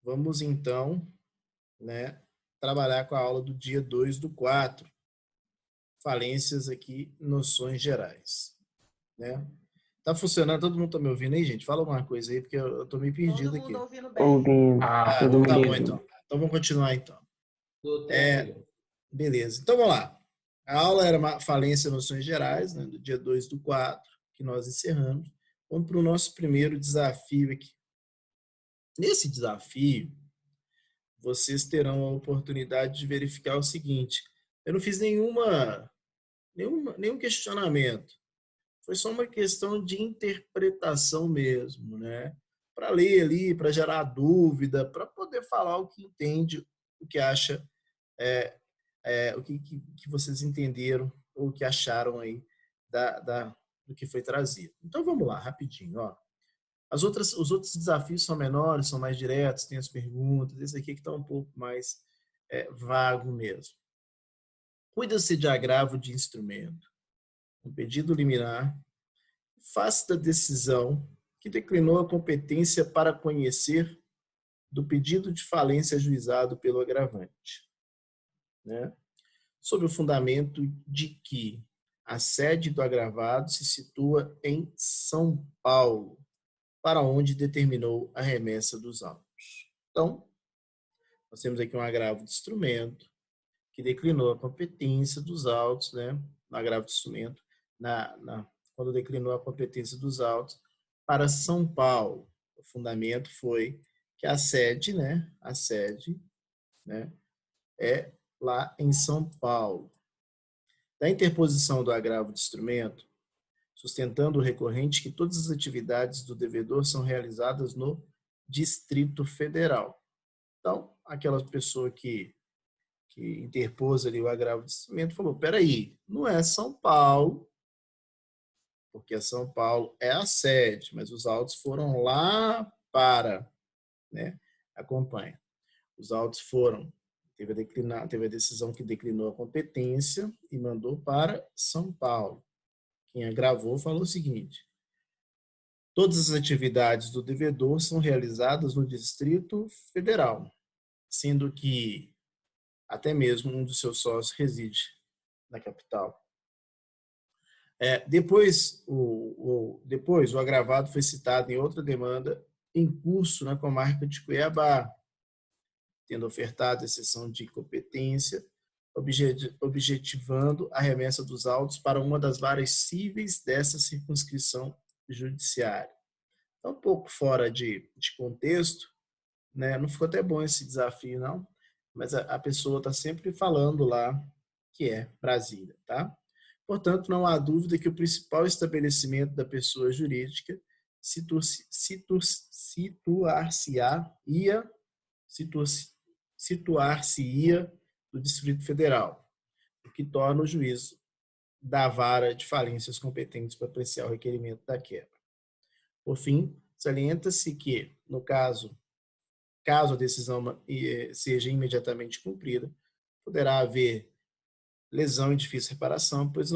vamos então, né, trabalhar com a aula do dia 2/4. Falências aqui, noções gerais, né? Tá funcionando? Todo mundo tá me ouvindo aí, gente? Fala alguma coisa aí, porque eu tô meio Todo perdido mundo aqui. ouvindo bem. Ouvindo, Ah, todo então tá mundo bom, ouvindo. então. Então vamos continuar, então. Tudo tranquilo. Beleza. Então vamos lá. A aula era uma falência noções gerais, né, do dia 2/4, que nós encerramos. Vamos para o nosso primeiro desafio aqui. Nesse desafio, vocês terão a oportunidade de verificar o seguinte: eu não fiz nenhum questionamento. Foi só uma questão de interpretação mesmo, né? Para ler ali, para gerar dúvida, para poder falar o que entende, o que acha, o que vocês entenderam ou o que acharam aí do que foi trazido. Então vamos lá, rapidinho. Ó. Os outros desafios são menores, são mais diretos, tem as perguntas. Esse aqui que está um pouco mais vago mesmo. Cuida-se de agravo de instrumento. Um pedido liminar. Face da decisão que declinou a competência para conhecer do pedido de falência ajuizado pelo agravante, né? Sob o fundamento de que a sede do agravado se situa em São Paulo, para onde determinou a remessa dos autos. Então, nós temos aqui um agravo de instrumento que declinou a competência dos autos, né? No agravo de instrumento, quando declinou a competência dos autos para São Paulo. O fundamento foi que a sede, né? É lá em São Paulo. Da interposição do agravo de instrumento, sustentando o recorrente que todas as atividades do devedor são realizadas no Distrito Federal. Então, aquela pessoa que interpôs ali o agravo de instrumento falou, peraí, não é São Paulo, porque São Paulo é a sede, mas os autos foram lá para, né? Acompanha. Os autos foram, teve a decisão que declinou a competência e mandou para São Paulo. Quem agravou falou o seguinte: todas as atividades do devedor são realizadas no Distrito Federal, sendo que até mesmo um dos seus sócios reside na capital. Depois, o agravado foi citado em outra demanda em curso na comarca de Cuiabá, tendo ofertado exceção de competência, objetivando a remessa dos autos para uma das varas cíveis dessa circunscrição judiciária. Então, um pouco fora de contexto, né? Não ficou até bom esse desafio, não, mas a pessoa está sempre falando lá que é Brasília, tá? Portanto, não há dúvida que o principal estabelecimento da pessoa jurídica situar-se-ia no Distrito Federal, o que torna o juízo da vara de falências competentes para apreciar o requerimento da quebra. Por fim, salienta-se que, no caso a decisão seja imediatamente cumprida, poderá haver lesão em difícil reparação, pois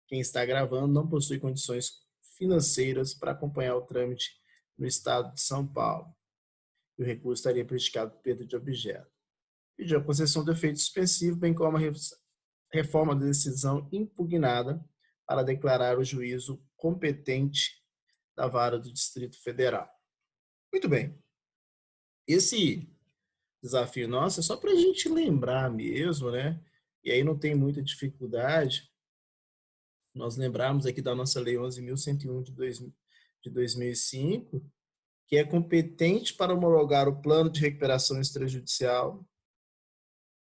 quem está gravando não possui condições financeiras para acompanhar o trâmite no estado de São Paulo. E o recurso estaria prejudicado por perda de objeto. Pediu a concessão do efeito suspensivo, bem como a reforma da decisão impugnada para declarar o juízo competente da vara do Distrito Federal. Muito bem. Esse desafio nosso é só para a gente lembrar mesmo, né? E aí não tem muita dificuldade nós lembrarmos aqui da nossa Lei 11.101 de 2005, que é competente para homologar o plano de recuperação extrajudicial,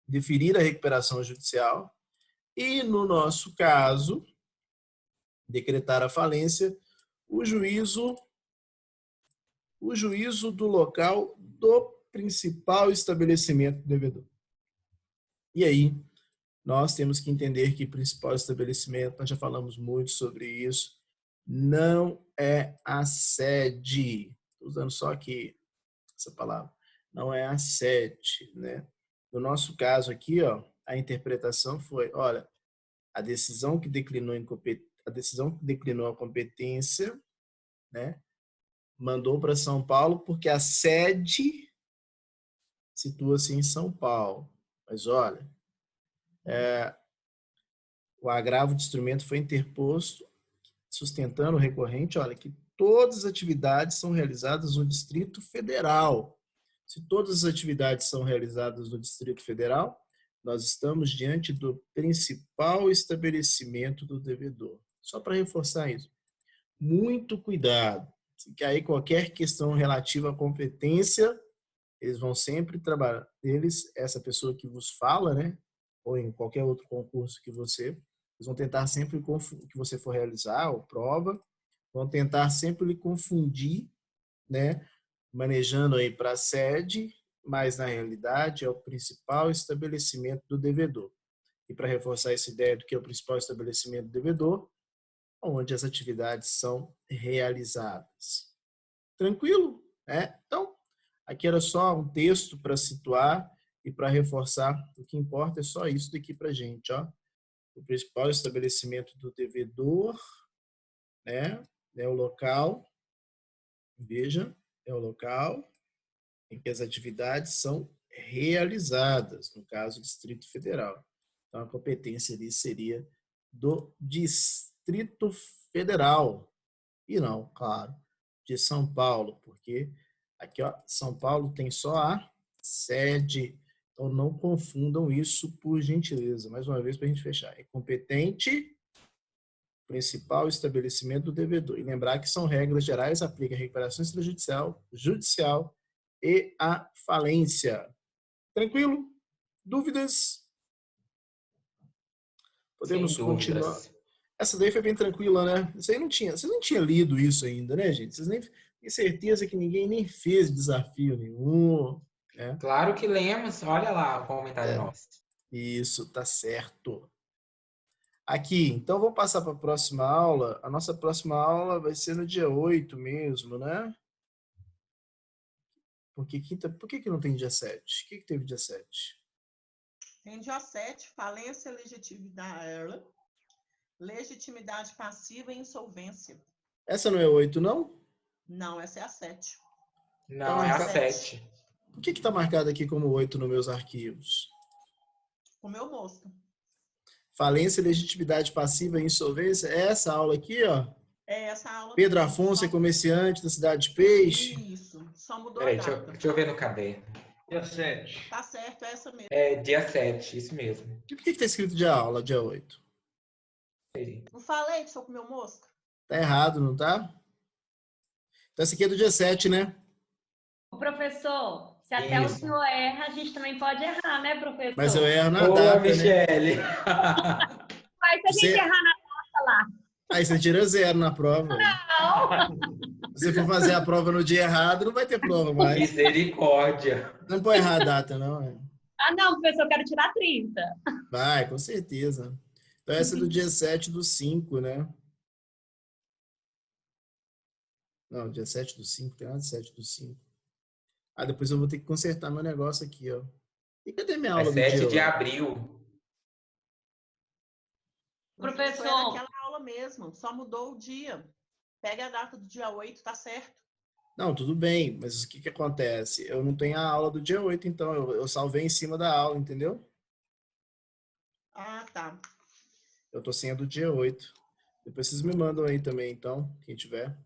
deferir a recuperação judicial e, no nosso caso, decretar a falência, o juízo do local do principal estabelecimento do devedor. E aí, nós temos que entender que principal estabelecimento, nós já falamos muito sobre isso, não é a sede. Estou usando só aqui essa palavra. Não é a sede, né? No nosso caso aqui, ó, a interpretação foi, olha, a decisão que declinou a competência, né, mandou para São Paulo porque a sede situa-se em São Paulo. Mas olha, o agravo de instrumento foi interposto, sustentando o recorrente, olha, que todas as atividades são realizadas no Distrito Federal. Se todas as atividades são realizadas no Distrito Federal, nós estamos diante do principal estabelecimento do devedor. Só para reforçar isso. Muito cuidado. Se cair qualquer questão relativa à competência, eles vão sempre trabalhar. Essa pessoa que vos fala, né? Ou em qualquer outro concurso eles vão tentar sempre que você for realizar ou prova, vão tentar sempre lhe confundir, né? Manejando aí para a sede, mas na realidade é o principal estabelecimento do devedor. E para reforçar essa ideia do que é o principal estabelecimento do devedor, onde as atividades são realizadas. Tranquilo? Então, aqui era só um texto para situar e para reforçar. O que importa é só isso daqui para a gente. Ó. O principal estabelecimento do devedor, né, é o local, veja, é o local em que as atividades são realizadas, no caso, Distrito Federal. Então, a competência ali seria do Distrito Federal, e não, claro, de São Paulo, porque aqui, ó, São Paulo tem só a sede, então não confundam isso, por gentileza. Mais uma vez, para a gente fechar. É competente, principal estabelecimento do devedor. E lembrar que são regras gerais, aplica a recuperação extrajudicial e a falência. Tranquilo? Dúvidas? Sem Podemos continuar. dúvidas. Essa daí foi bem tranquila, né? Vocês não tinham lido isso ainda, né, gente? Vocês nem têm certeza que ninguém nem fez desafio nenhum, né? Claro que lemos. Olha lá o comentário É, nosso. isso, tá certo. Aqui, então vamos passar para a próxima aula. A nossa próxima aula vai ser no dia 8 mesmo, né? Por que não tem dia 7? O que teve dia 7? Tem dia 7, falência, legitimidade passiva e insolvência. Essa não é 8, não? Não, essa é a 7. Não, é a 7. Por que está marcado aqui como 8 nos meus arquivos? Comeu mosca. Falência, legitimidade passiva e insolvência. É essa aula aqui, ó. É essa aula. Pedro Afonso é comerciante da cidade de Peixe. Isso, só mudou Peraí, a data. deixa eu ver no caderno. Dia 7. Tá certo, é essa mesmo. É dia 7, isso mesmo. E por que está escrito dia aula, dia 8? Não falei que só comeu mosca? Tá errado, não tá? Então essa aqui é do dia 7, né? O professor, se até o senhor erra, a gente também pode errar, né, professor? Mas eu erro na Boa, data, Michele. né? Mas se a gente errar na data lá. Aí você tira 0 na prova. Não! Se você for fazer a prova no dia errado, não vai ter prova mais. Misericórdia. Não pode errar a data, não. Ah, não, professor, eu quero tirar 30. Vai, com certeza. Então essa é do dia 7/5, né? Não, dia 7/5, tem nada de 7/5. Ah, depois eu vou ter que consertar meu negócio aqui, ó. E cadê minha aula É do dia 7 de 8? abril. Professor, é naquela aula mesmo, só mudou o dia. Pega a data do dia 8, tá certo. Não, tudo bem, mas o que acontece? Eu não tenho a aula do dia 8, então eu salvei em cima da aula, entendeu? Ah, tá. Eu tô sem a do dia 8. Depois vocês me mandam aí também, então, quem tiver.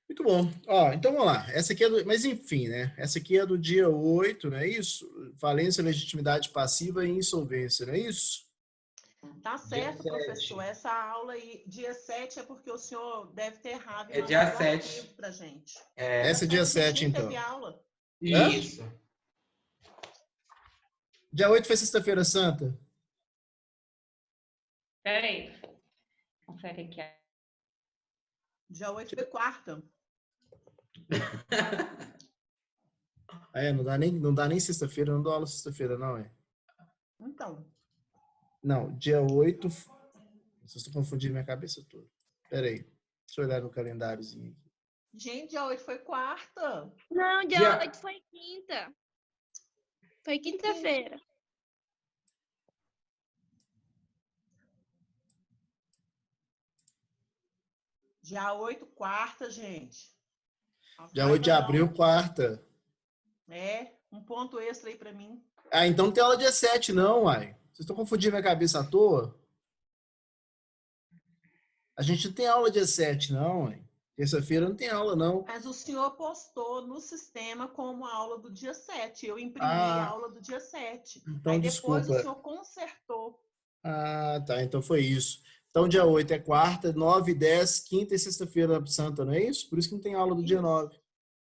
Muito bom. Ó, então vamos lá. Essa aqui é do... Mas enfim, né? Essa aqui é do dia 8, não é isso? Falência, legitimidade passiva e insolvência, não é isso? Tá certo, Dia 7. professor. Essa aula aí, dia 7, é porque o senhor deve ter errado. É dia 7. Pra gente. Essa é dia 7, então. Teve aula. Isso. Dia 8 foi sexta-feira santa? Peraí. Confere aqui. Dia 8 foi quarta. Não dá nem sexta-feira, não dou aula sexta-feira, não, é? Então. Não, dia 8... Vocês estão confundindo minha cabeça toda. Peraí, deixa eu olhar no calendáriozinho aqui. Gente, dia 8 foi quarta. Não, dia 8 foi quinta. Foi quinta-feira. Dia 8, quarta, gente. Dia 8 de abril, quarta. Um ponto extra aí pra mim. Ah, então não tem aula dia 7, não, uai. Vocês estão confundindo minha cabeça à toa? A gente não tem aula dia 7, não, uai. Terça-feira não tem aula, não. Mas o senhor postou no sistema como a aula do dia 7. Eu imprimi a aula do dia 7. Então, Aí depois desculpa. o senhor consertou. Ah, tá. Então foi isso. Então, dia 8 é quarta, 9, 10, quinta e sexta-feira santa, não é isso? Por isso que não tem aula do dia 9.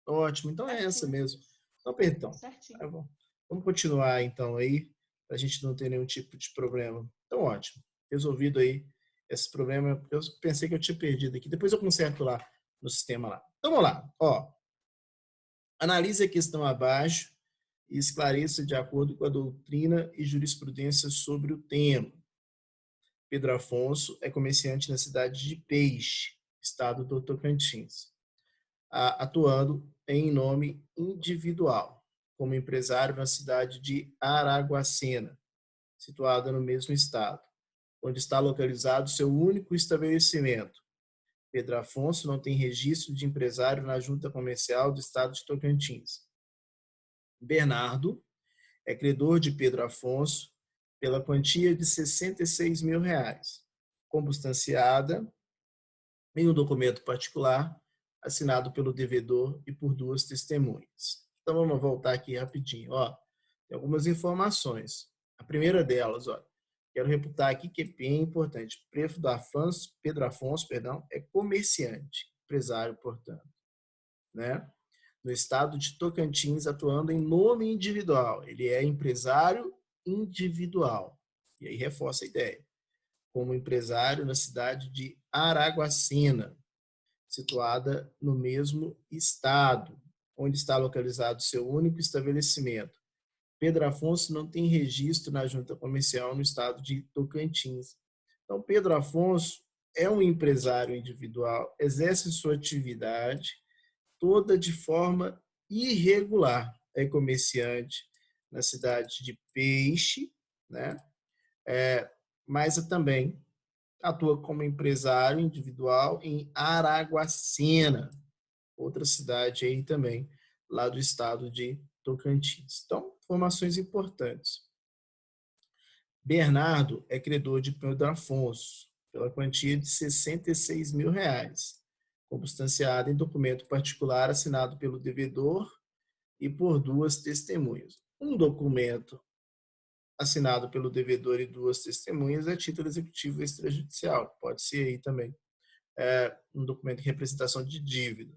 Ótimo. Então é essa mesmo. Então, perdão. Certinho. Tá bom. Vamos continuar, então, aí, para a gente não ter nenhum tipo de problema. Então, ótimo. Resolvido aí esse problema. Eu pensei que eu tinha perdido aqui. Depois eu conserto lá no sistema lá. Então, vamos lá. Ó, analise a questão abaixo e esclareça de acordo com a doutrina e jurisprudência sobre o tema. Pedro Afonso é comerciante na cidade de Peixe, estado do Tocantins, atuando em nome individual, como empresário na cidade de Araguacena, situada no mesmo estado, onde está localizado seu único estabelecimento. Pedro Afonso não tem registro de empresário na Junta Comercial do estado de Tocantins. Bernardo é credor de Pedro Afonso pela quantia de R$66 mil, constanciada em um documento particular assinado pelo devedor e por 2 testemunhas. Então, vamos voltar aqui rapidinho. Ó, tem algumas informações. A primeira delas, ó, quero reputar aqui que é bem importante. Pedro Afonso, é comerciante, empresário, portanto, né? No estado de Tocantins, atuando em nome individual. Ele é empresário individual. E aí reforça a ideia. Como empresário na cidade de Araguacena, situada no mesmo estado, onde está localizado seu único estabelecimento. Pedro Afonso não tem registro na Junta Comercial no estado de Tocantins. Então, Pedro Afonso é um empresário individual, exerce sua atividade toda de forma irregular. É comerciante na cidade de Peixe, né? Mas também atua como empresário individual em Araguacena, outra cidade aí também, lá do estado de Tocantins. Então, informações importantes. Bernardo é credor de Pedro Afonso pela quantia de R$66 mil, constanciada em documento particular assinado pelo devedor e por 2 testemunhas. Um documento assinado pelo devedor e 2 testemunhas é título executivo extrajudicial. Pode ser aí também um documento de representação de dívida.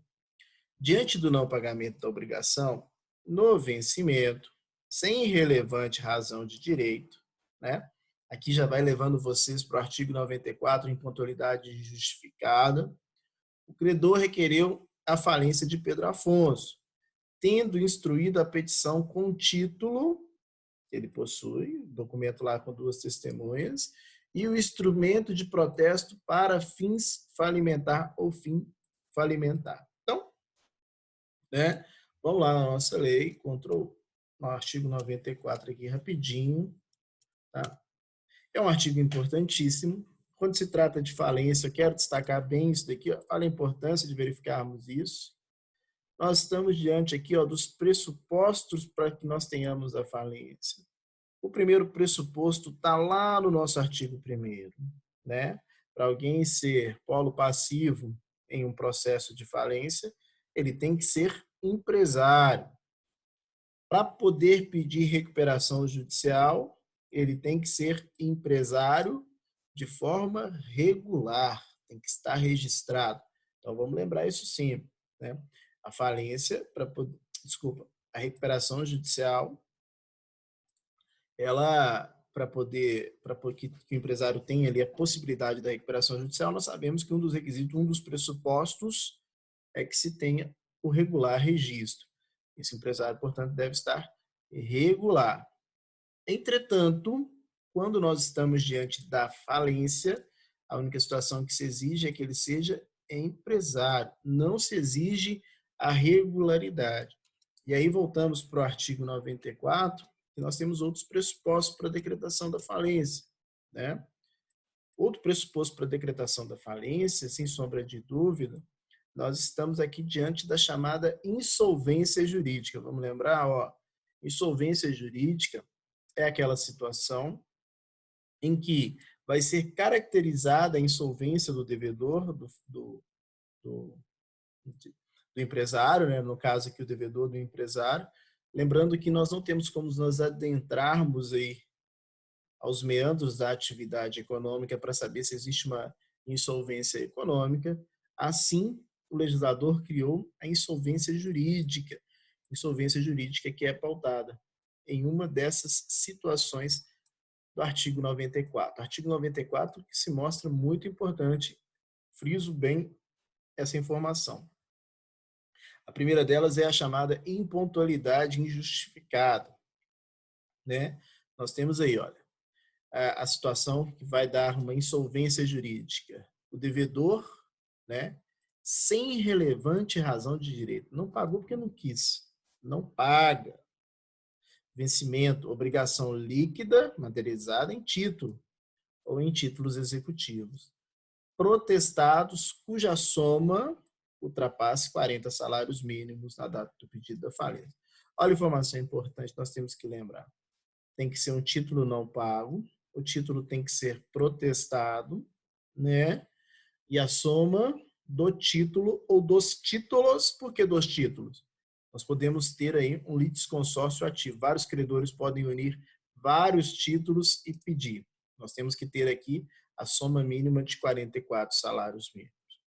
Diante do não pagamento da obrigação, no vencimento, sem relevante razão de direito, né? Aqui já vai levando vocês para o artigo 94, impuntualidade justificada. O credor requereu a falência de Pedro Afonso, tendo instruído a petição com título, que ele possui, documento lá com 2 testemunhas, e o instrumento de protesto para fins falimentar ou fim falimentar. Então, né, vamos lá na nossa lei, no artigo 94 aqui rapidinho. Tá? É um artigo importantíssimo. Quando se trata de falência, eu quero destacar bem isso daqui. Olha a importância de verificarmos isso. Nós estamos diante aqui dos pressupostos para que nós tenhamos a falência. O primeiro pressuposto está lá no nosso artigo 1º, né? Para alguém ser polo passivo em um processo de falência, ele tem que ser empresário. Para poder pedir recuperação judicial, ele tem que ser empresário de forma regular, tem que estar registrado. Então, vamos lembrar isso sempre, né? A falência, a recuperação judicial, ela, para que o empresário tenha ali a possibilidade da recuperação judicial, nós sabemos que um dos requisitos, um dos pressupostos é que se tenha o regular registro. Esse empresário, portanto, deve estar regular. Entretanto, quando nós estamos diante da falência, a única situação que se exige é que ele seja empresário, não se exige a regularidade. E aí voltamos para o artigo 94, que nós temos outros pressupostos para a decretação da falência, né? Outro pressuposto para a decretação da falência, sem sombra de dúvida, nós estamos aqui diante da chamada insolvência jurídica. Vamos lembrar, ó, insolvência jurídica é aquela situação em que vai ser caracterizada a insolvência do devedor, do empresário, né? No caso aqui o devedor do empresário. Lembrando que nós não temos como nos adentrarmos aí aos meandros da atividade econômica para saber se existe uma insolvência econômica. Assim, o legislador criou a insolvência jurídica que é pautada em uma dessas situações do artigo 94. Artigo 94 que se mostra muito importante, friso bem essa informação. A primeira delas é a chamada impontualidade injustificada, né? Nós temos aí, olha, a situação que vai dar uma insolvência jurídica. O devedor, né, sem relevante razão de direito, não pagou porque não quis, não paga. Vencimento, obrigação líquida, materializada em título ou em títulos executivos. Protestados cuja soma ultrapasse 40 salários mínimos na data do pedido da falência. Olha a informação importante, nós temos que lembrar. Tem que ser um título não pago, o título tem que ser protestado, né? E a soma do título ou dos títulos, por que dos títulos? Nós podemos ter aí um litisconsórcio ativo. Vários credores podem unir vários títulos e pedir. Nós temos que ter aqui a soma mínima de 44 salários mínimos,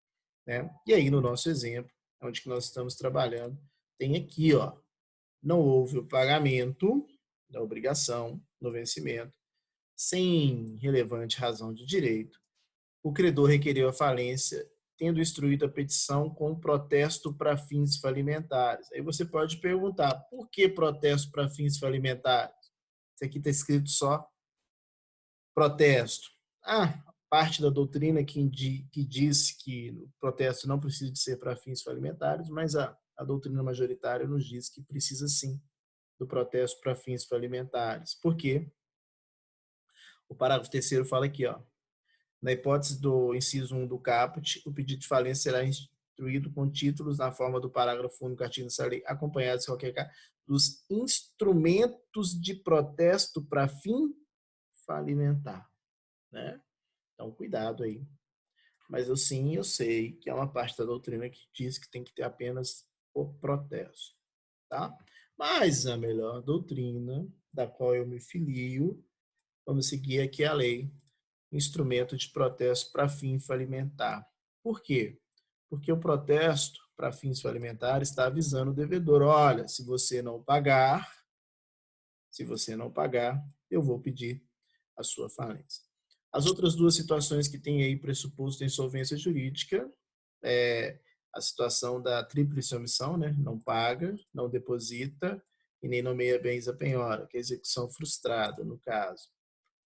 né? E aí, no nosso exemplo, onde que nós estamos trabalhando, tem aqui, ó, não houve o pagamento da obrigação no vencimento, sem relevante razão de direito. O credor requereu a falência, tendo instruído a petição com protesto para fins falimentares. Aí você pode perguntar, por que protesto para fins falimentares? Isso aqui está escrito só protesto. Parte da doutrina que diz que o protesto não precisa de ser para fins falimentares, mas a doutrina majoritária nos diz que precisa sim do protesto para fins falimentares. Por quê? O parágrafo 3º fala aqui, ó, na hipótese do inciso 1 do caput, o pedido de falência será instruído com títulos na forma do parágrafo único artigo dessa lei, acompanhados, em qualquer caso, dos instrumentos de protesto para fim falimentar, né? Então, cuidado aí. Mas eu sei que é uma parte da doutrina que diz que tem que ter apenas o protesto, tá? Mas a melhor doutrina, da qual eu me filio, vamos seguir aqui a lei, instrumento de protesto para fim falimentar. Por quê? Porque o protesto para fins falimentares está avisando o devedor, olha, se você não pagar, eu vou pedir a sua falência. As outras duas situações que tem aí pressuposto de insolvência jurídica é a situação da tríplice omissão, né? Não paga, não deposita e nem nomeia bens a penhora, que é a execução frustrada, no caso.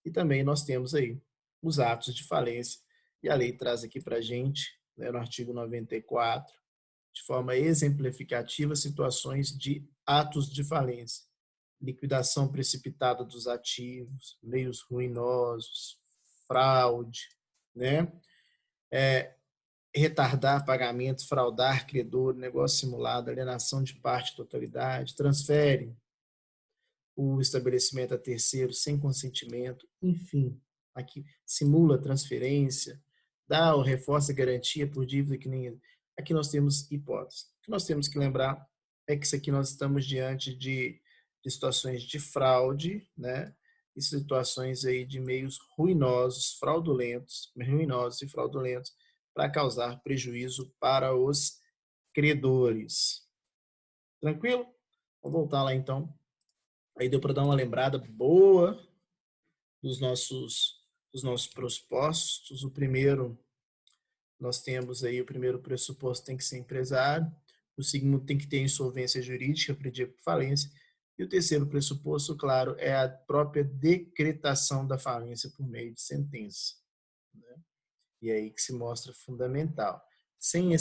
E também nós temos aí os atos de falência, e a lei traz aqui para a gente, né, no artigo 94, de forma exemplificativa, situações de atos de falência. Liquidação precipitada dos ativos, meios ruinosos, fraude, né? Retardar pagamentos, fraudar credor, negócio simulado, alienação de parte e totalidade, transfere o estabelecimento a terceiro sem consentimento, enfim, aqui simula transferência, dá ou reforça garantia por dívida que nem... Aqui nós temos hipóteses. O que nós temos que lembrar é que isso aqui nós estamos diante de situações de fraude, né? E situações aí de meios ruinosos e fraudulentos, para causar prejuízo para os credores. Tranquilo? Vamos voltar lá então. Aí deu para dar uma lembrada boa dos nossos pressupostos. O primeiro, nós temos aí o primeiro pressuposto tem que ser empresário. O segundo tem que ter insolvência jurídica, pedir por falência. E o terceiro pressuposto, claro, é a própria decretação da falência por meio de sentença, né? E aí que se mostra fundamental. Sem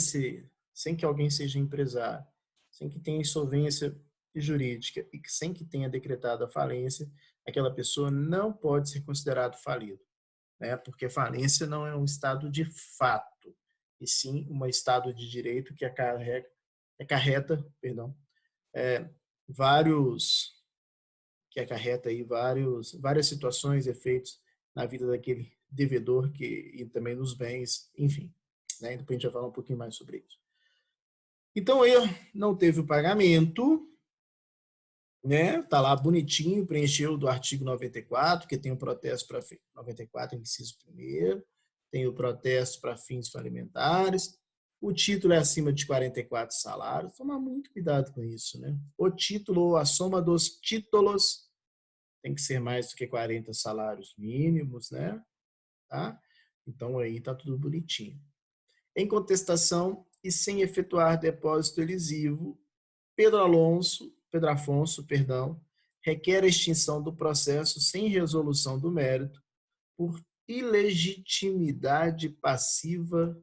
que alguém seja empresário, sem que tenha insolvência jurídica e sem que tenha decretado a falência, aquela pessoa não pode ser considerado falido, né? Porque falência não é um estado de fato, e sim um estado de direito que acarreta, perdão, vários, que acarreta aí várias situações, efeitos na vida daquele devedor e também nos bens, enfim, né? Depois a gente vai falar um pouquinho mais sobre isso. Então, ele não teve o pagamento, né? Tá lá bonitinho, preencheu do artigo 94, que tem o protesto para 94, inciso 1º, tem o protesto para fins falimentares. O título é acima de 44 salários. Tomar muito cuidado com isso, né? O título ou a soma dos títulos tem que ser mais do que 40 salários mínimos, né? Tá? Então aí tá tudo bonitinho. Em contestação e sem efetuar depósito elisivo, Pedro Afonso, requer a extinção do processo sem resolução do mérito por ilegitimidade passiva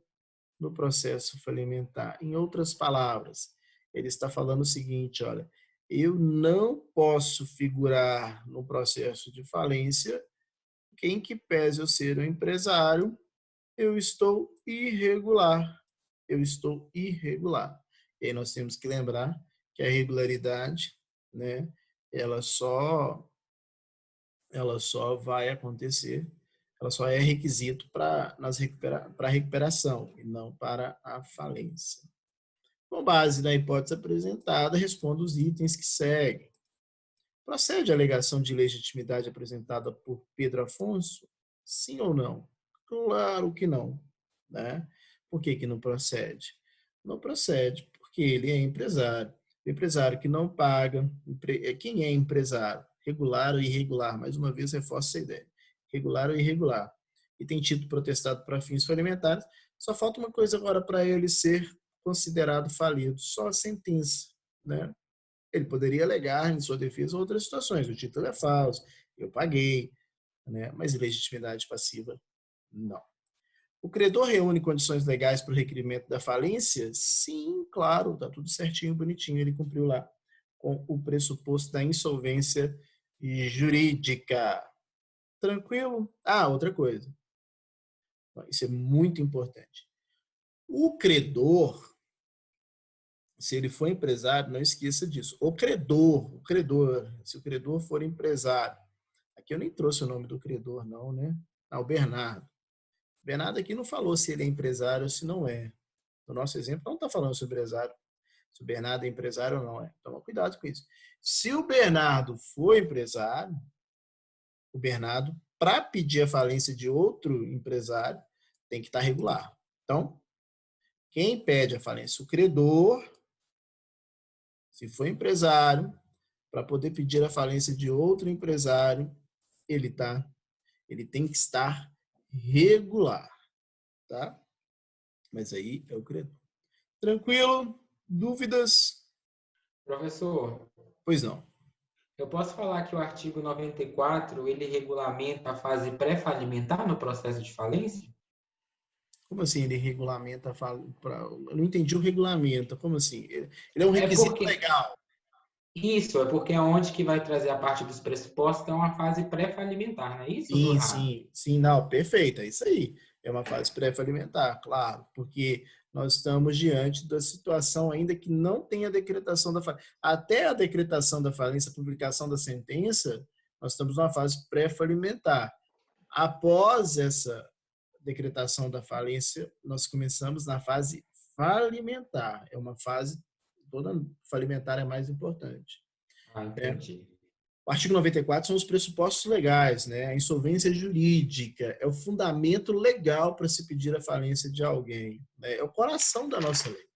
no processo falimentar. Em outras palavras, ele está falando o seguinte, olha, eu não posso figurar no processo de falência, porque em que pese eu ser um empresário, eu estou irregular. Eu estou irregular. E aí nós temos que lembrar que a regularidade, né, ela só vai acontecer, ela só é requisito para a recuperação e não para a falência. Com base na hipótese apresentada, respondo os itens que seguem. Procede a alegação de legitimidade apresentada por Pedro Afonso? Sim ou não? Claro que não, né? Por que não procede? Não procede porque ele é empresário. O empresário que não paga, quem é empresário? Regular ou irregular? Mais uma vez, reforço essa ideia. Regular ou irregular. E tem título protestado para fins falimentares. Só falta uma coisa agora para ele ser considerado falido, só a sentença, né? Ele poderia alegar em sua defesa outras situações. O título é falso, eu paguei, né? Mas legitimidade passiva, não. O credor reúne condições legais para o requerimento da falência? Sim, claro, está tudo certinho, bonitinho. Ele cumpriu lá com o pressuposto da insolvência jurídica. Tranquilo? Ah, outra coisa. Isso é muito importante. O credor, se ele for empresário, não esqueça disso. O credor, se o credor for empresário, aqui eu nem trouxe o nome do credor, não, né? Ah, o Bernardo. O Bernardo aqui não falou se ele é empresário ou se não é. No nosso exemplo, não está falando sobre empresário, se o Bernardo é empresário ou não é. Toma cuidado com isso. Se o Bernardo for empresário, o Bernardo, para pedir a falência de outro empresário, tem que estar regular. Então, quem pede a falência? O credor. Se for empresário, para poder pedir a falência de outro empresário, ele tem que estar regular, tá? Mas aí é o credor. Tranquilo? Dúvidas? Professor, Pois não. eu posso falar que o artigo 94, ele regulamenta a fase pré-falimentar no processo de falência? Como assim ele regulamenta? Eu não entendi o regulamento. Como assim? Ele é um É requisito porque legal. Isso, é porque é onde que vai trazer a parte dos pressupostos, é uma fase pré-falimentar, não é isso? Eu tô Sim, errado? sim, sim, não, perfeito, é isso aí. É uma fase pré-falimentar, claro, porque nós estamos diante da situação ainda que não tem a decretação da falência. Até a decretação da falência, a publicação da sentença, nós estamos numa fase pré-falimentar. Após essa decretação da falência, nós começamos na fase falimentar. É uma fase, toda falimentar é mais importante, Ah, né? entendi. O artigo 94 são os pressupostos legais, né? A insolvência jurídica é o fundamento legal para se pedir a falência de alguém, né? É o coração da nossa lei.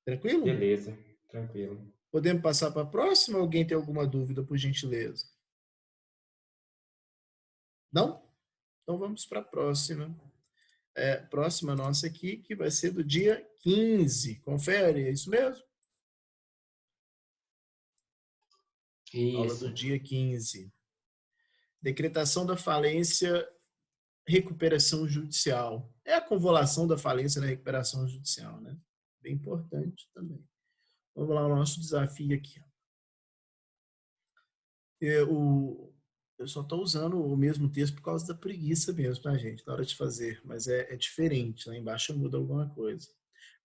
Tranquilo? Beleza, tranquilo. Podemos passar para a próxima? Alguém tem alguma dúvida, por gentileza? Não? Então vamos para a próxima. Próxima nossa aqui, que vai ser do dia 15. Confere, é isso mesmo? Aula do Isso. dia 15. Decretação da falência, recuperação judicial. É a convolução da falência na recuperação judicial, né? Bem importante também. Vamos lá, o nosso desafio aqui. Eu só estou usando o mesmo texto por causa da preguiça mesmo, tá, gente? Na hora de fazer. Mas é diferente. Lá embaixo muda alguma coisa.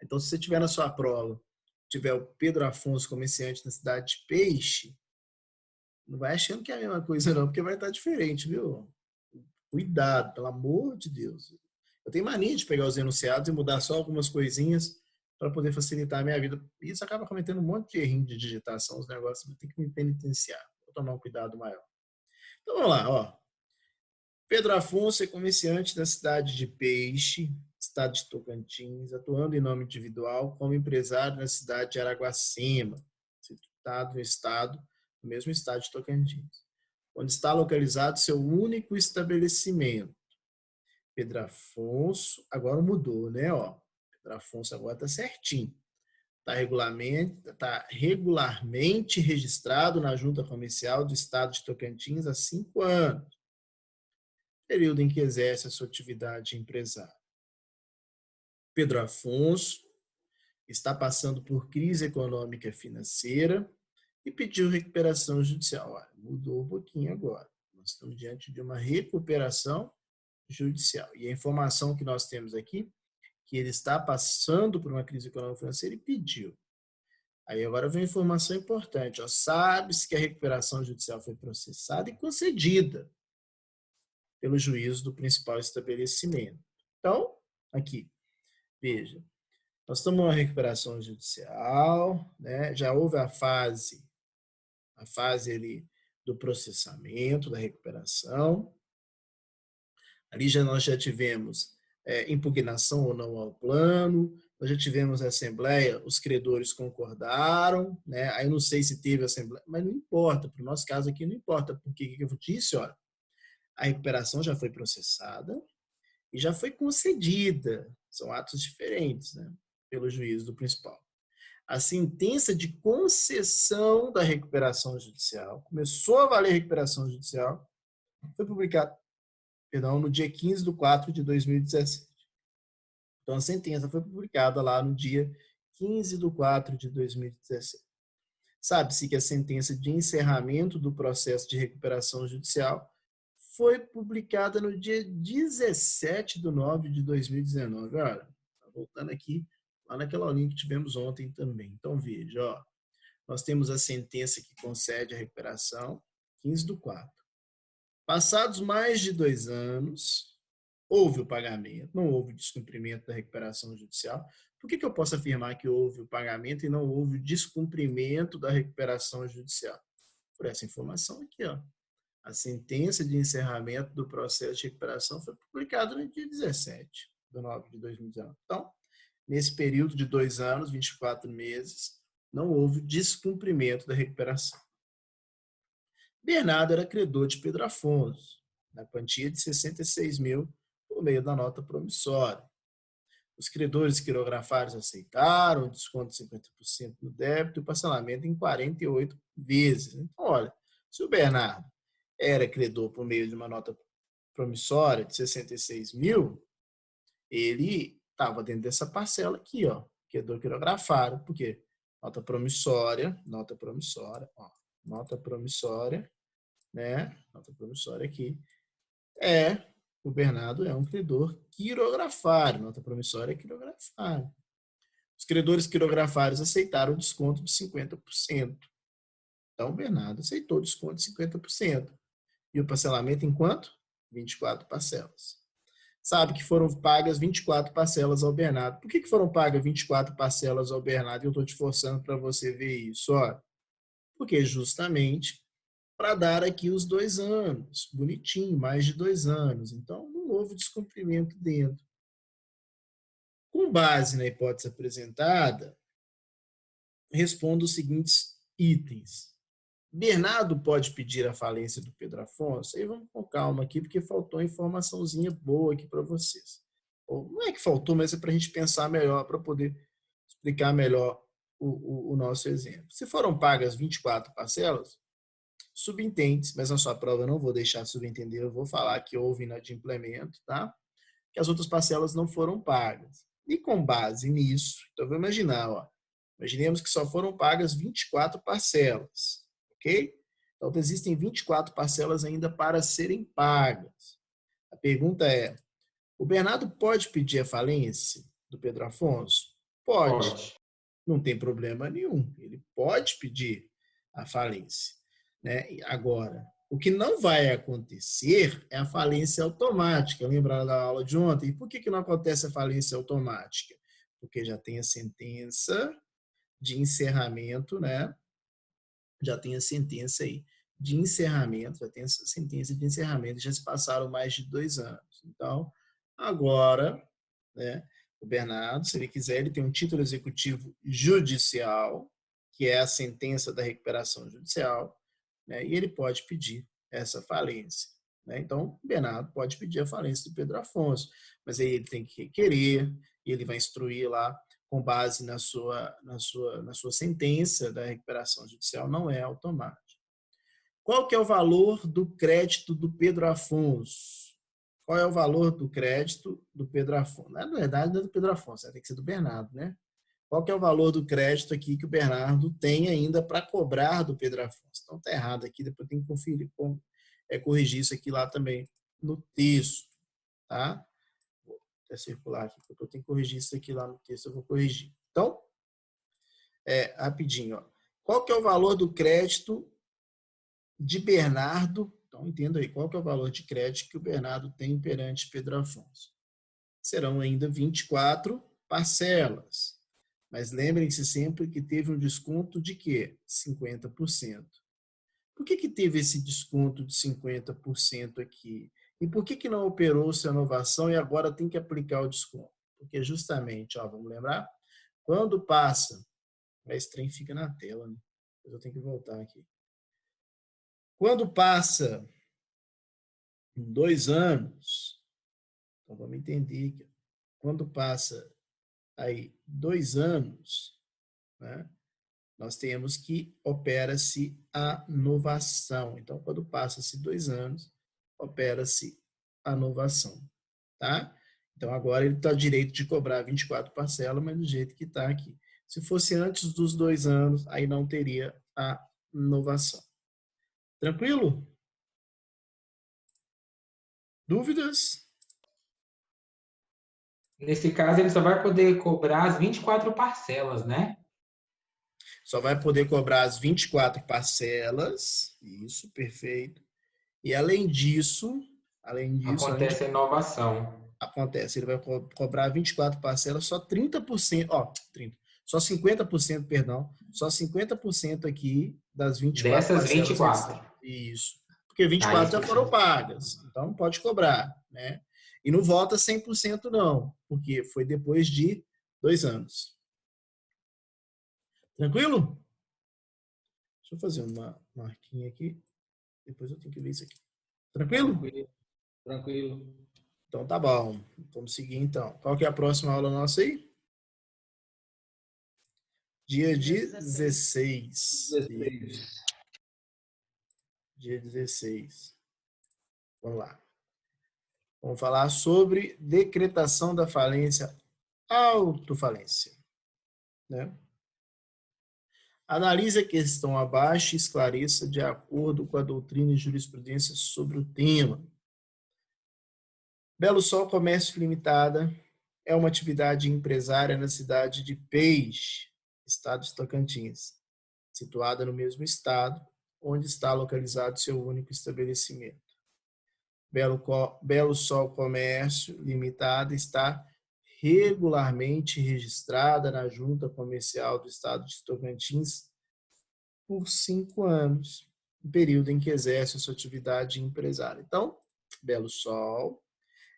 Então, se você tiver na sua prova, tiver o Pedro Afonso, comerciante na cidade de Peixe, não vai achando que é a mesma coisa, não, porque vai estar diferente, viu? Cuidado, pelo amor de Deus. Eu tenho mania de pegar os enunciados e mudar só algumas coisinhas para poder facilitar a minha vida. E isso acaba cometendo um monte de errinho de digitação, os negócios, eu tenho que me penitenciar. Vou tomar um cuidado maior. Então vamos lá, ó. Pedro Afonso é comerciante da cidade de Peixe, estado de Tocantins, atuando em nome individual como empresário na cidade de Araguacema, situado no estado, no mesmo estado de Tocantins, onde está localizado seu único estabelecimento. Pedro Afonso, agora mudou, né? Ó, Pedro Afonso agora está certinho. Está regularmente registrado na Junta Comercial do Estado de Tocantins há 5 anos, período em que exerce a sua atividade empresária. Pedro Afonso está passando por crise econômica e financeira e pediu recuperação judicial. Olha, mudou um pouquinho agora. Nós estamos diante de uma recuperação judicial. E a informação que nós temos aqui, que ele está passando por uma crise econômica e financeira e pediu. Aí agora vem uma informação importante. Sabe-se que a recuperação judicial foi processada e concedida pelo juízo do principal estabelecimento. Então, aqui, veja, nós estamos numa recuperação judicial, né? Já houve a fase ali do processamento, da recuperação. Ali nós já tivemos impugnação ou não ao plano, nós já tivemos a assembleia, os credores concordaram, né? Aí não sei se teve assembleia, mas não importa, para o nosso caso aqui não importa, porque o que eu disse, olha, a recuperação já foi processada e já foi concedida, são atos diferentes, né? Pelo juízo do principal. A sentença de concessão da recuperação judicial, começou a valer a recuperação judicial, foi publicada, no dia 15/4/2017. Então, a sentença foi publicada lá no dia 15/4/2017. Sabe-se que a sentença de encerramento do processo de recuperação judicial foi publicada no dia 17/9/2019. Olha, voltando aqui, lá naquela aulinha que tivemos ontem também. Então, veja, ó, nós temos a sentença que concede a recuperação, 15/4. Passados mais de 2 anos, houve o pagamento, não houve descumprimento da recuperação judicial. Por que eu posso afirmar que houve o pagamento e não houve o descumprimento da recuperação judicial? Por essa informação aqui, ó. A sentença de encerramento do processo de recuperação foi publicada no dia 17/9/2019. Então, nesse período de 2 anos, 24 meses, não houve descumprimento da recuperação. Bernardo era credor de Pedro Afonso, na quantia de 66 mil por meio da nota promissória. Os credores quirografários aceitaram o desconto de 50% no débito e o parcelamento em 48 vezes. Então, olha, se o Bernardo era credor por meio de uma nota promissória de 66 mil, ele estava dentro dessa parcela aqui, ó, credor quirografário, porque nota promissória, ó, nota promissória, né? Nota promissória aqui o Bernardo é um credor quirografário, nota promissória é quirografário. Os credores quirografários aceitaram o desconto de 50%. Então, o Bernardo aceitou o desconto de 50%. E o parcelamento em quanto? 24 parcelas. Sabe que foram pagas 24 parcelas ao Bernardo. Por que foram pagas 24 parcelas ao Bernardo? Eu estou te forçando para você ver isso. Ó. Porque justamente para dar aqui os 2 anos. Bonitinho, mais de 2 anos. Então, não houve descumprimento dentro. Com base na hipótese apresentada, respondo os seguintes itens. Bernardo pode pedir a falência do Pedro Afonso? Aí vamos com calma aqui, porque faltou informaçãozinha boa aqui para vocês. Ou, não é que faltou, mas é para a gente pensar melhor, para poder explicar melhor o nosso exemplo. Se foram pagas 24 parcelas, subentende, mas na sua prova eu não vou deixar subentender, eu vou falar que houve inadimplemento, tá? Que as outras parcelas não foram pagas. E com base nisso, então eu vou imaginar, ó, imaginemos que só foram pagas 24 parcelas, ok? Então, existem 24 parcelas ainda para serem pagas. A pergunta é, o Bernardo pode pedir a falência do Pedro Afonso? Pode. Pode. Não tem problema nenhum. Ele pode pedir a falência, né? Agora, o que não vai acontecer é a falência automática. Lembra da aula de ontem? E por que não acontece a falência automática? Porque já tem a sentença de encerramento, né? Já tem a sentença aí de encerramento, já tem a sentença de encerramento, já se passaram mais de 2 anos. Então, agora, né, o Bernardo, se ele quiser, ele tem um título executivo judicial, que é a sentença da recuperação judicial, né, e ele pode pedir essa falência, né? Então, o Bernardo pode pedir a falência do Pedro Afonso, mas aí ele tem que requerer, e ele vai instruir lá com base na sua sentença da recuperação judicial, não é automático. Qual que é o valor do crédito do Pedro Afonso? Qual é o valor do crédito do Pedro Afonso? Na verdade, não é do Pedro Afonso, tem que ser do Bernardo, né? Qual que é o valor do crédito aqui que o Bernardo tem ainda para cobrar do Pedro Afonso? Então, está errado aqui, depois tem que conferir, corrigir isso aqui lá também no texto, tá? Vou até circular aqui, porque eu tenho que corrigir isso aqui lá no texto, eu vou corrigir. Então, rapidinho, ó. Qual que é o valor do crédito de Bernardo? Então, entenda aí, qual que é o valor de crédito que o Bernardo tem perante Pedro Afonso? Serão ainda 24 parcelas. Mas lembrem-se sempre que teve um desconto de quê? 50%. Por que teve esse desconto de 50% aqui? E por que não operou-se a inovação e agora tem que aplicar o desconto? Porque justamente, ó, vamos lembrar? Quando passa, esse trem fica na tela, né? Eu tenho que voltar aqui. Quando passa 2 anos, então vamos entender que quando passa aí 2 anos, né, nós temos que opera-se a novação. Então, quando passa-se 2 anos, opera-se a novação, tá? Então, agora ele está direito de cobrar 24 parcelas, mas do jeito que está aqui. Se fosse antes dos 2 anos, aí não teria a novação. Tranquilo? Dúvidas? Nesse caso, ele só vai poder cobrar as 24 parcelas, né? Só vai poder cobrar as 24 parcelas. Isso, perfeito. E além disso, Acontece a inovação. acontece, ele vai cobrar 24 parcelas, só 30%, só 50%, perdão, só 50% aqui das 24 Dessas parcelas. 24. Isso. Porque 24 já foram pagas, então pode cobrar, né? E não volta 100% não, porque foi depois de 2 anos. Tranquilo? Deixa eu fazer uma marquinha aqui, depois eu tenho que ver isso aqui. Tranquilo? Tranquilo. Então tá bom. Vamos seguir então. Qual que é a próxima aula nossa aí? Dia 16. Dia 16. Vamos lá. Vamos falar sobre decretação da falência, autofalência, né? Analise a questão abaixo e esclareça de acordo com a doutrina e jurisprudência sobre o tema. Belo Sol Comércio Limitada é uma atividade empresária na cidade de Peixe, estado de Tocantins, situada no mesmo estado, onde está localizado seu único estabelecimento. Belo Sol Comércio Limitada está regularmente registrada na Junta Comercial do Estado de Tocantins por 5 anos, período em que exerce a sua atividade empresária. Então, Belo Sol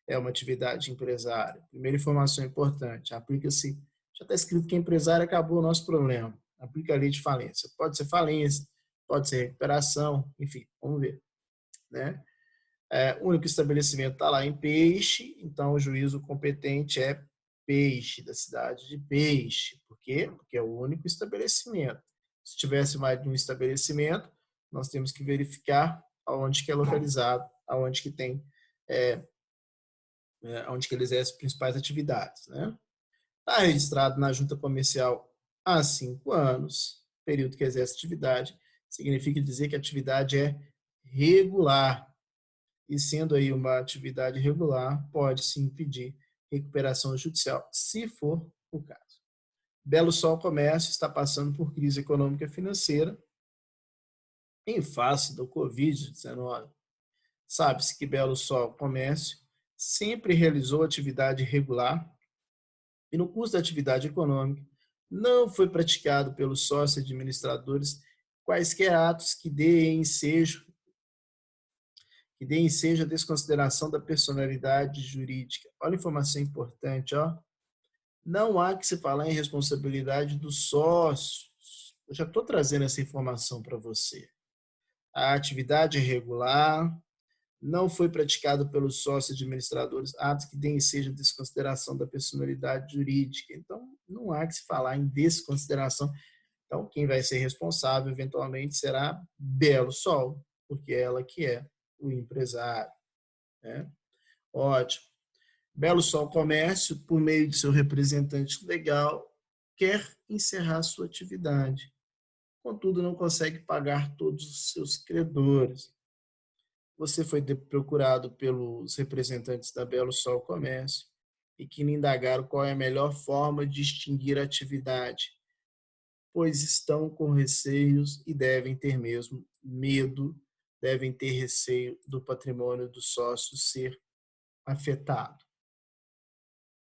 é uma atividade empresária. Primeira informação importante, aplica-se, já está escrito que é empresário, acabou o nosso problema. Aplica a lei de falência. Pode ser falência, pode ser recuperação, enfim, vamos ver, né? O único estabelecimento está lá em Peixe, então o juízo competente é Peixe, da cidade de Peixe. Por quê? Porque é o único estabelecimento. Se tivesse mais de um estabelecimento, nós temos que verificar aonde que é localizado, aonde que tem, onde que ele exerce as principais atividades, né? Está registrado na Junta Comercial há 5 anos, período que exerce atividade, significa dizer que a atividade é regular. E sendo aí uma atividade regular, pode-se impedir recuperação judicial, se for o caso. Belo Sol Comércio está passando por crise econômica e financeira em face do Covid-19. Sabe-se que Belo Sol Comércio sempre realizou atividade regular e no curso da atividade econômica não foi praticado pelos sócios administradores quaisquer atos que deem ensejo a desconsideração da personalidade jurídica. Olha a informação importante, ó. Não há que se falar em responsabilidade dos sócios. Eu já estou trazendo essa informação para você. A atividade é regular, não foi praticado pelos sócios administradores atos que deem ensejo a desconsideração da personalidade jurídica. Então, não há que se falar em desconsideração. Então, quem vai ser responsável, eventualmente, será Belo Sol, porque é ela que é o empresário. Né? Ótimo. Belo Sol Comércio, por meio de seu representante legal, quer encerrar sua atividade. Contudo, não consegue pagar todos os seus credores. Você foi procurado pelos representantes da Belo Sol Comércio e que lhe indagaram qual é a melhor forma de extinguir a atividade, pois estão com receios e devem ter mesmo medo, devem ter receio do patrimônio do sócio ser afetado.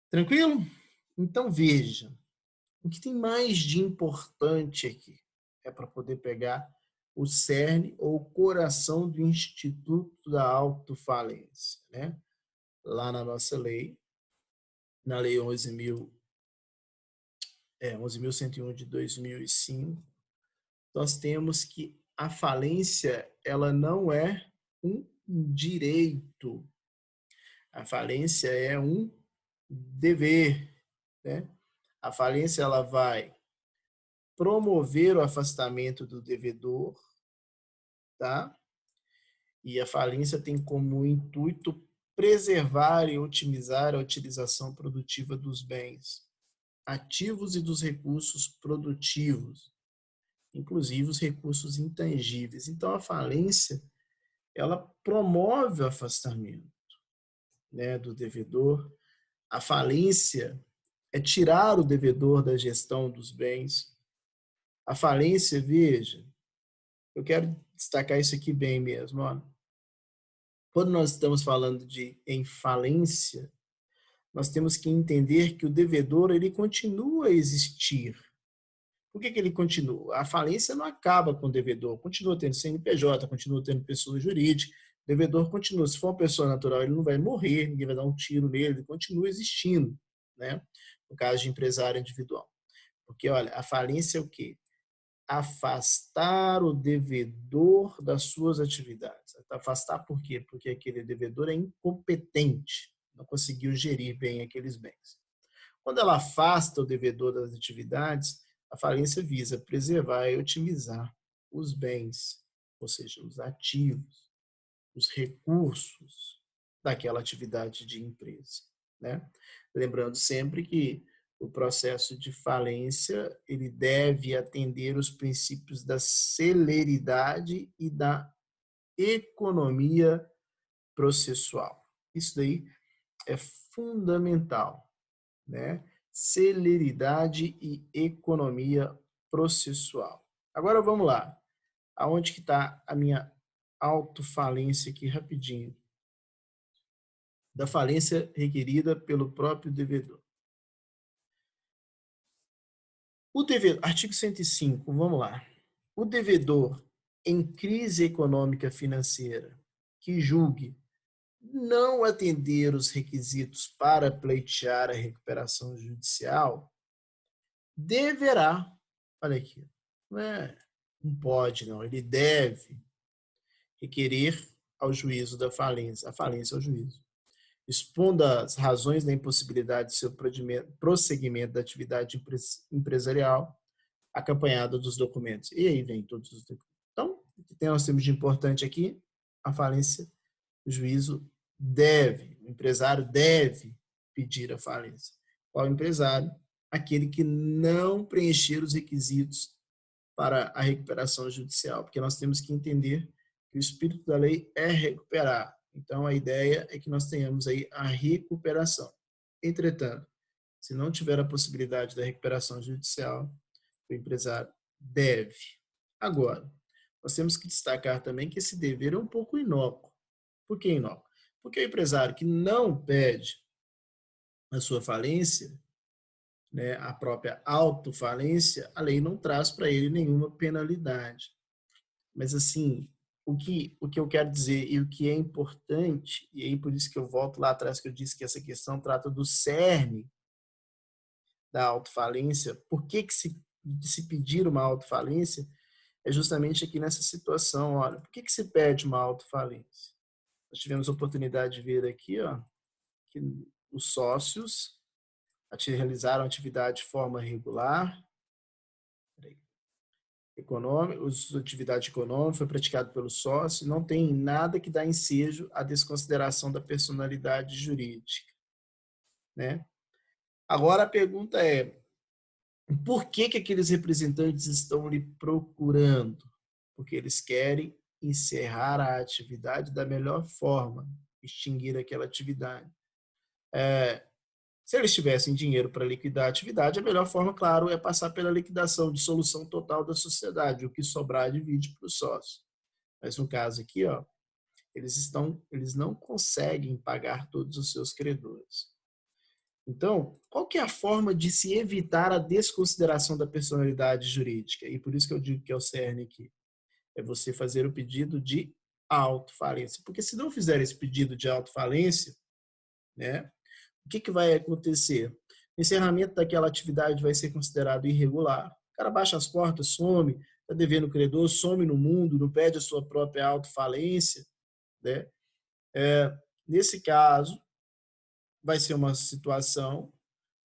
Tranquilo? Então veja, o que tem mais de importante aqui é para poder pegar o cerne ou o coração do Instituto da Autofalência, né? Lá na nossa lei, na lei 11.101 de 2005, nós temos que a falência, ela não é um direito. A falência é um dever, né? A falência, ela vai promover o afastamento do devedor, tá? E a falência tem como intuito preservar e otimizar a utilização produtiva dos bens ativos e dos recursos produtivos, inclusive os recursos intangíveis. Então, a falência, ela promove o afastamento, né, do devedor. A falência é tirar o devedor da gestão dos bens. A falência, veja, eu quero destacar isso aqui bem mesmo. Ó. Quando nós estamos falando em falência, nós temos que entender que o devedor ele continua a existir. Por que ele continua? A falência não acaba com o devedor, continua tendo CNPJ, continua tendo pessoa jurídica, o devedor continua. Se for uma pessoa natural, ele não vai morrer, ninguém vai dar um tiro nele, ele continua existindo, né? No caso de empresário individual. Porque, olha, a falência é o quê? Afastar o devedor das suas atividades. Afastar por quê? Porque aquele devedor é incompetente, não conseguiu gerir bem aqueles bens. Quando ela afasta o devedor das atividades, a falência visa preservar e otimizar os bens, ou seja, os ativos, os recursos daquela atividade de empresa, né? Lembrando sempre que o processo de falência ele deve atender os princípios da celeridade e da economia processual. Isso daí é fundamental, né? Celeridade e economia processual. Agora vamos lá. Aonde que está a minha autofalência aqui rapidinho? Da falência requerida pelo próprio devedor. O devedor, artigo 105, vamos lá. O devedor em crise econômica financeira que julgue não atender os requisitos para pleitear a recuperação judicial, deverá, olha aqui, não pode não, ele deve requerer ao juízo da falência, a falência ao juízo, expondo as razões da impossibilidade de seu prosseguimento da atividade empresarial, acompanhada dos documentos. E aí vem todos os documentos. Então, o que nós temos de importante aqui? A falência, o juízo deve, o empresário deve pedir a falência. Qual empresário? Aquele que não preencher os requisitos para a recuperação judicial, porque nós temos que entender que o espírito da lei é recuperar. Então, a ideia é que nós tenhamos aí a recuperação. Entretanto, se não tiver a possibilidade da recuperação judicial, o empresário deve. Agora, nós temos que destacar também que esse dever é um pouco inócuo. Por que inócuo? Porque o empresário que não pede a sua falência, né, a própria autofalência, a lei não traz para ele nenhuma penalidade. Mas, assim, o que eu quero dizer e o que é importante, e aí por isso que eu volto lá atrás que eu disse que essa questão trata do cerne da autofalência, por que se pedir uma autofalência, é justamente aqui nessa situação, olha, por que se pede uma autofalência? Nós tivemos a oportunidade de ver aqui, ó, que os sócios realizaram atividade de forma regular, atividade econômica foi praticada pelo sócio, não tem nada que dá ensejo à desconsideração da personalidade jurídica, né? Agora a pergunta é, por que aqueles representantes estão lhe procurando? Porque eles querem encerrar a atividade da melhor forma, extinguir aquela atividade. Se eles tivessem dinheiro para liquidar a atividade, a melhor forma, claro, é passar pela liquidação, dissolução total da sociedade. O que sobrar, divide para o sócio. Mas no caso aqui, ó, eles não conseguem pagar todos os seus credores. Então, qual que é a forma de se evitar a desconsideração da personalidade jurídica? E por isso que eu digo que é o cerne aqui. É você fazer o pedido de autofalência. Porque se não fizer esse pedido de autofalência, né, o que vai acontecer? O encerramento daquela atividade vai ser considerado irregular. O cara baixa as portas, some, está devendo o credor, some no mundo, não pede a sua própria autofalência, né? Nesse caso, vai ser uma situação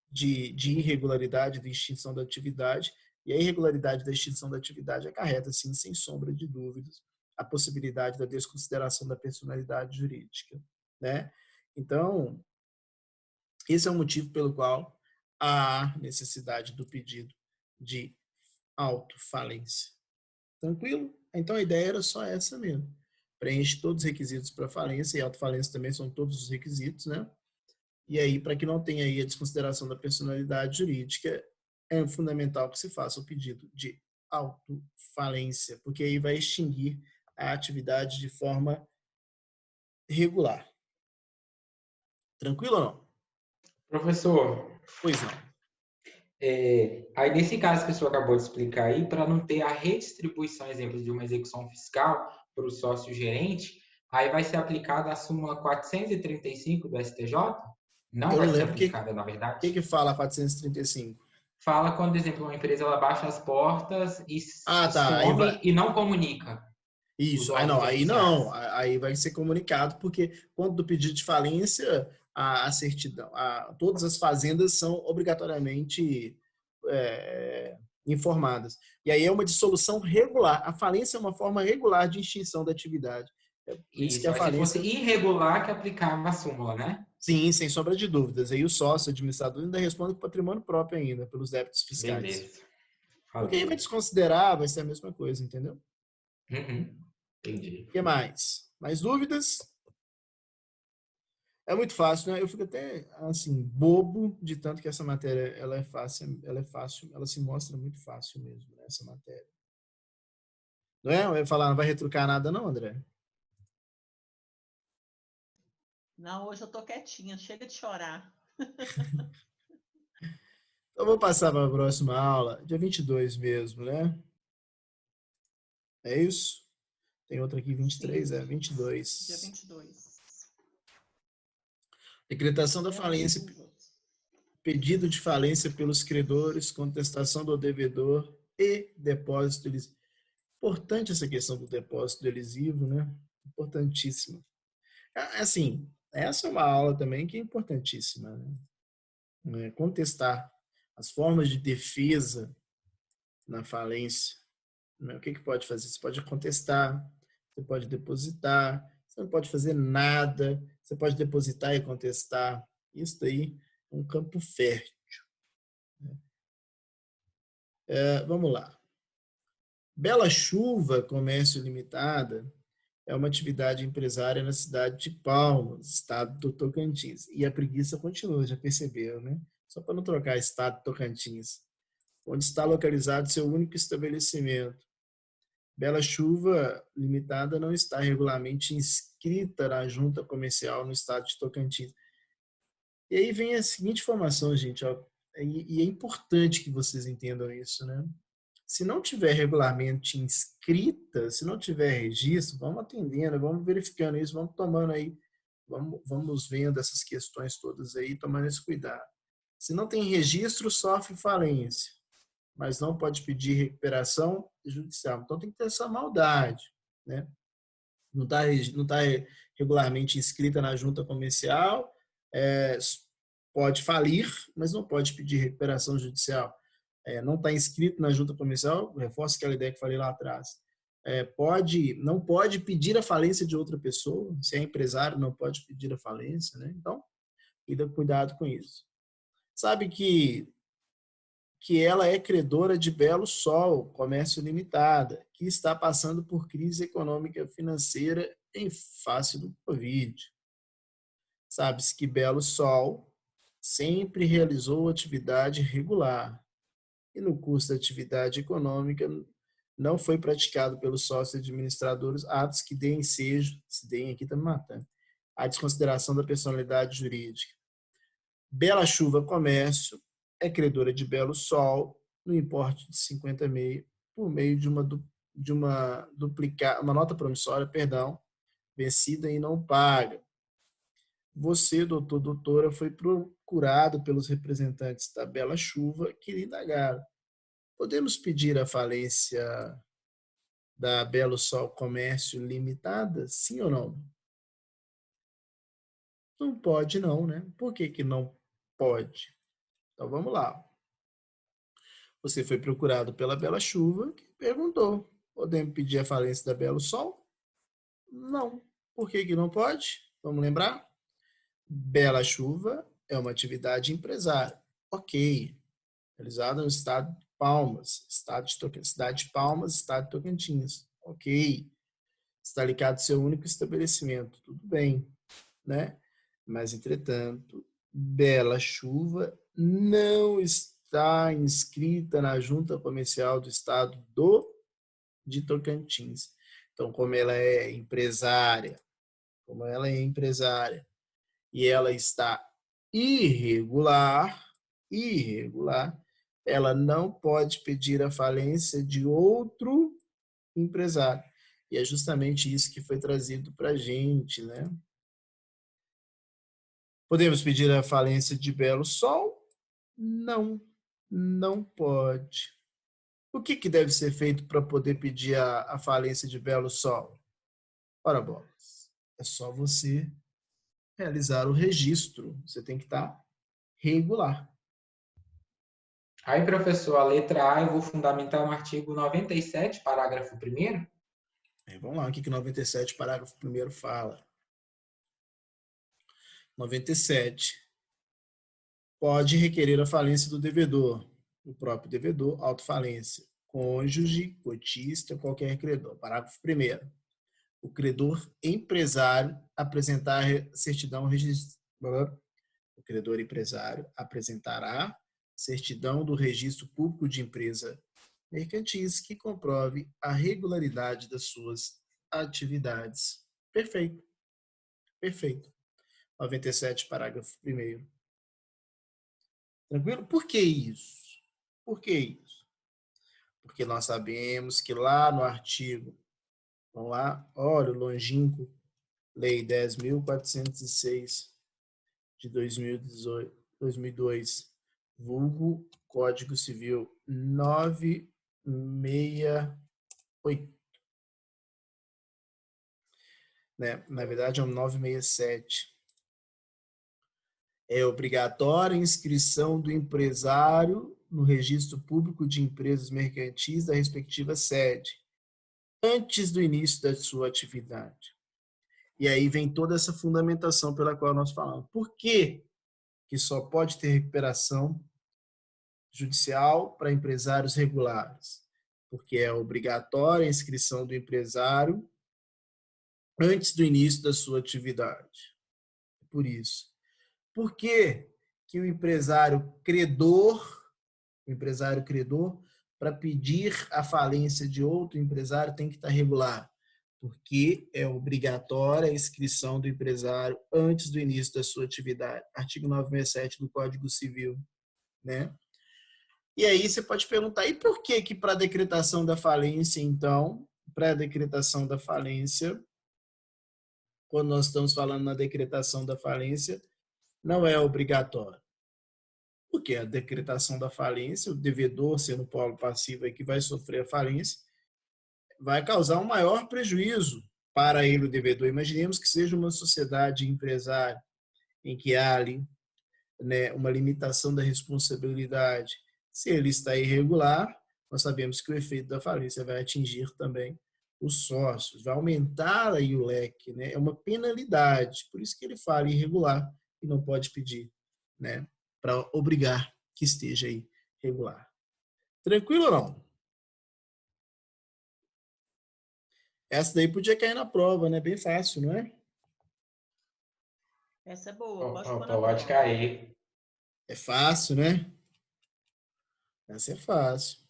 de irregularidade, de extinção da atividade, e a irregularidade da extinção da atividade acarreta, sim, sem sombra de dúvidas, a possibilidade da desconsideração da personalidade jurídica, né? Então, esse é o motivo pelo qual há necessidade do pedido de autofalência. Tranquilo? Então a ideia era só essa mesmo. Preenche todos os requisitos para falência, e autofalência também são todos os requisitos, né? E aí, para que não tenha aí a desconsideração da personalidade jurídica, é fundamental que se faça o pedido de autofalência, porque aí vai extinguir a atividade de forma regular. Tranquilo ou não? Professor, Pois não. aí nesse caso que o senhor acabou de explicar aí, para não ter a redistribuição, exemplo, de uma execução fiscal para o sócio gerente, aí vai ser aplicada a súmula 435 do STJ? Não Eu vai não ser lembro aplicada, na o verdade? que fala 435. Fala quando, por exemplo, uma empresa ela baixa as portas e Ah, tá. Aí some vai. e não comunica os Isso. Aí órgãos não, aí oficiais. não. Aí vai ser comunicado, porque quando do pedido de falência, a certidão, todas as fazendas são obrigatoriamente informadas. E aí é uma dissolução regular. A falência é uma forma regular de extinção da atividade. É por isso que Isso, a aí se fosse falência, irregular que aplicava a súmula, né? sim, sem sombra de dúvidas. Aí o sócio, o administrador, ainda responde com patrimônio próprio ainda, pelos débitos fiscais. Beleza. Porque aí Falou. vai desconsiderar, vai ser a mesma coisa, entendeu? Uhum. Entendi. O que mais? Mais dúvidas? É muito fácil, né? Eu fico até, assim, bobo de tanto que essa matéria, ela é fácil, ela se mostra muito fácil mesmo, né, essa matéria. Não é? Eu ia falar, não vai retrucar nada não, André? Não, hoje eu tô quietinha, chega de chorar. Então, vou passar para a próxima aula, dia 22 mesmo, né? É isso? Tem outra aqui, 23, Sim, dia 22. 22. Decretação da Até falência, os outros. pedido de falência pelos credores, contestação do devedor e depósito elisivo. Importante essa questão do depósito elisivo, né? Importantíssima. Assim, essa é uma aula também que é importantíssima, né? Contestar as formas de defesa na falência. Né? O que pode fazer? Você pode contestar, você pode depositar, você não pode fazer nada, você pode depositar e contestar. Isso daí é um campo fértil. Vamos lá. Bela Chuva Comércio Limitada é uma atividade empresária na cidade de Palmas, estado do Tocantins. E a preguiça continua, já perceberam, né? Só para não trocar estado do Tocantins. Onde está localizado seu único estabelecimento. Bela Chuva Limitada não está regularmente inscrita na junta comercial no estado de Tocantins. E aí vem a seguinte informação, gente, ó, e é importante que vocês entendam isso, né? Se não tiver regularmente inscrita, se não tiver registro, vamos atendendo, vamos verificando isso, vamos tomando aí, vamos vendo essas questões todas aí, tomando esse cuidado. Se não tem registro, sofre falência, mas não pode pedir recuperação judicial. Então tem que ter essa maldade, né? Não tá regularmente inscrita na junta comercial, pode falir, mas não pode pedir recuperação judicial. Não está inscrito na junta comercial, reforço aquela ideia que falei lá atrás. Não pode pedir a falência de outra pessoa, se é empresário, não pode pedir a falência, né? Então, cuidado com isso. Sabe que ela é credora de Belo Sol, Comércio Limitada, que está passando por crise econômica financeira em face do Covid. Sabe-se que Belo Sol sempre realizou atividade regular e no curso da atividade econômica não foi praticado pelos sócios administradores atos que deem ensejo, se deem aqui está me matando, a desconsideração da personalidade jurídica. Bela Chuva Comércio é credora de Belo Sol no importe de 50,5 por meio de uma nota promissória, vencida e não paga. Você, doutor, doutora, foi procurado pelos representantes da Bela Chuva que lhe indagaram. Podemos pedir a falência da Belo Sol Comércio Limitada? Sim ou não? Não pode não, né? Por que não pode? Então vamos lá. Você foi procurado pela Bela Chuva que perguntou: podemos pedir a falência da Belo Sol? Não. Por que não pode? Vamos lembrar? Bela Chuva é uma atividade empresária. Ok. Realizada no estado de Palmas, cidade de Palmas, estado de Tocantins. Ok. Está ligado ao seu único estabelecimento. Tudo bem, né? Mas, entretanto, Bela Chuva não está inscrita na junta comercial do estado de Tocantins. Então, como ela é empresária, e ela está irregular, ela não pode pedir a falência de outro empresário. E é justamente isso que foi trazido para a gente, né? Podemos pedir a falência de Belo Sol? Não pode. O que deve ser feito para poder pedir a falência de Belo Sol? Ora, bolas, é só você realizar o registro. Você tem que estar regular. Aí, professor, a letra A eu vou fundamentar no artigo 97, parágrafo 1º. Vamos lá, o que 97, parágrafo 1º fala. 97. Pode requerer a falência do devedor, o próprio devedor, autofalência, cônjuge, cotista, qualquer credor. Parágrafo 1º. O credor empresário apresentar certidão registrada. O credor empresário apresentará certidão do registro público de empresa mercantis que comprove a regularidade das suas atividades. Perfeito. 97, parágrafo 1º. Tranquilo? Por que isso? Porque nós sabemos que lá no artigo, vamos lá, olha o longínquo, Lei 10.406 de 2002, vulgo Código Civil 968. Né? Na verdade, é um 967. É obrigatória a inscrição do empresário no registro público de empresas mercantis da respectiva sede, antes do início da sua atividade. E aí vem toda essa fundamentação pela qual nós falamos. Por que só pode ter recuperação judicial para empresários regulares? porque é obrigatória a inscrição do empresário antes do início da sua atividade. Por isso. Por que que o empresário credor, para pedir a falência de outro empresário, tem que estar regular? Porque é obrigatória a inscrição do empresário antes do início da sua atividade. Artigo 967 do Código Civil, né? E aí você pode perguntar, e por que que para a decretação da falência, então, para a decretação da falência, quando nós estamos falando na decretação da falência, não é obrigatório? Porque a decretação da falência, o devedor sendo polo passivo aí que vai sofrer a falência, vai causar um maior prejuízo para ele, o devedor. Imaginemos que seja uma sociedade empresária em que há ali, né, uma limitação da responsabilidade. Se ele está irregular, nós sabemos que o efeito da falência vai atingir também os sócios, vai aumentar aí o leque, né? É uma penalidade, por isso que ele fala irregular e não pode pedir, né, para obrigar que esteja aí regular. Tranquilo ou não? Essa daí podia cair na prova, né? Bem fácil, não é? Essa é boa, pode pôr na Pode prova. cair. É fácil, né? Essa é fácil.